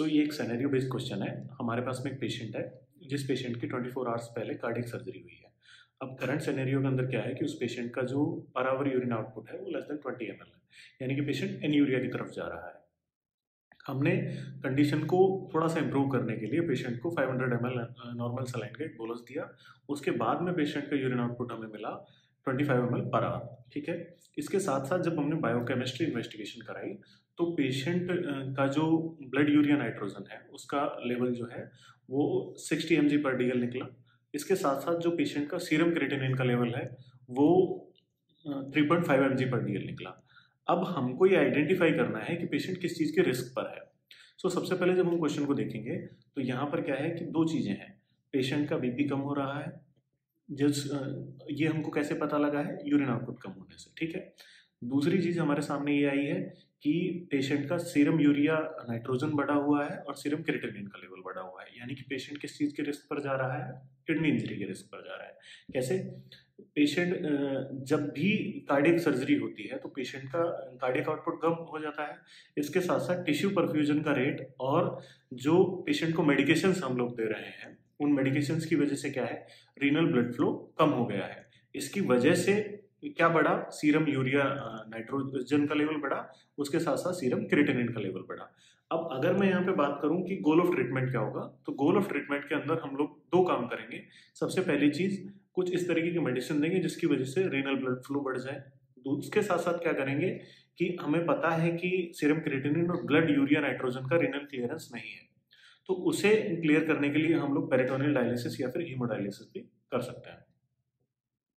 ये एक scenario based question है। हमारे पास में एक पेशेंट है जिस पेशेंट की 24 आवर्स पहले कार्डियक सर्जरी हुई है। अब करंट सिनेरियो के अंदर क्या है कि उस पेशेंट का जो पर आवर यूरिन आउटपुट है वो लेस देन 20 ml है, यानी कि पेशेंट एन्यूरिया की तरफ जा रहा है। हमने कंडीशन को थोड़ा सा इम्प्रूव करने के लिए पेशेंट को 500 ml नॉर्मल सलाइन का एक बोलस दिया। उसके बाद में पेशेंट का यूरिन आउटपुट हमें मिला 25 ml पर आवर। ठीक है। इसके साथ साथ जब हमने बायोकेमिस्ट्री इन्वेस्टिगेशन कराई तो पेशेंट का जो ब्लड यूरिया नाइट्रोजन है उसका लेवल जो है वो 60 mg पर डीएल निकला। इसके साथ साथ जो पेशेंट का सीरम क्रिएटिनिन का लेवल है वो 3.5 mg पर डीएल निकला। अब हमको ये आइडेंटिफाई करना है कि पेशेंट किस चीज़ के रिस्क पर है। सबसे पहले जब हम क्वेश्चन को देखेंगे तो यहाँ पर क्या है कि दो चीज़ें हैं। पेशेंट का बीपी कम हो रहा है, ये हमको कैसे पता लगा है, यूरिन आउटपुट कम होने से। ठीक है। दूसरी चीज़ हमारे सामने ये आई है कि पेशेंट का सीरम यूरिया नाइट्रोजन बढ़ा हुआ है और सीरम क्रिएटिनिन का लेवल बढ़ा हुआ है, यानी कि पेशेंट किस चीज़ के रिस्क पर जा रहा है, किडनी इंजरी के रिस्क पर जा रहा है। कैसे? पेशेंट जब भी कार्डियक सर्जरी होती है तो पेशेंट का कार्डियक आउटपुट कम हो जाता है। इसके साथ साथ टिश्यू परफ्यूजन का रेट और जो पेशेंट को मेडिकेशंस हम लोग दे रहे हैं उन मेडिकेशंस की वजह से क्या है, रीनल ब्लड फ्लो कम हो गया है। इसकी वजह से क्या बढ़ा, सीरम यूरिया नाइट्रोजन का लेवल बढ़ा, उसके साथ साथ सीरम क्रिएटिनिन का लेवल बढ़ा। अब अगर मैं यहाँ पे बात करूँ कि गोल ऑफ ट्रीटमेंट क्या होगा, तो गोल ऑफ ट्रीटमेंट के अंदर हम लोग दो काम करेंगे। सबसे पहली चीज कुछ इस तरीके की मेडिसिन देंगे जिसकी वजह से रीनल ब्लड फ्लो बढ़ जाए। उसके साथ साथ क्या करेंगे कि हमें पता है कि सीरम क्रिएटिनिन और ब्लड यूरिया नाइट्रोजन का रीनल क्लियरेंस नहीं है, तो उसे क्लियर करने के लिए हम लोग पेरिटोनियल डायलिसिस या फिर हीमोडायलिसिस भी कर सकते हैं।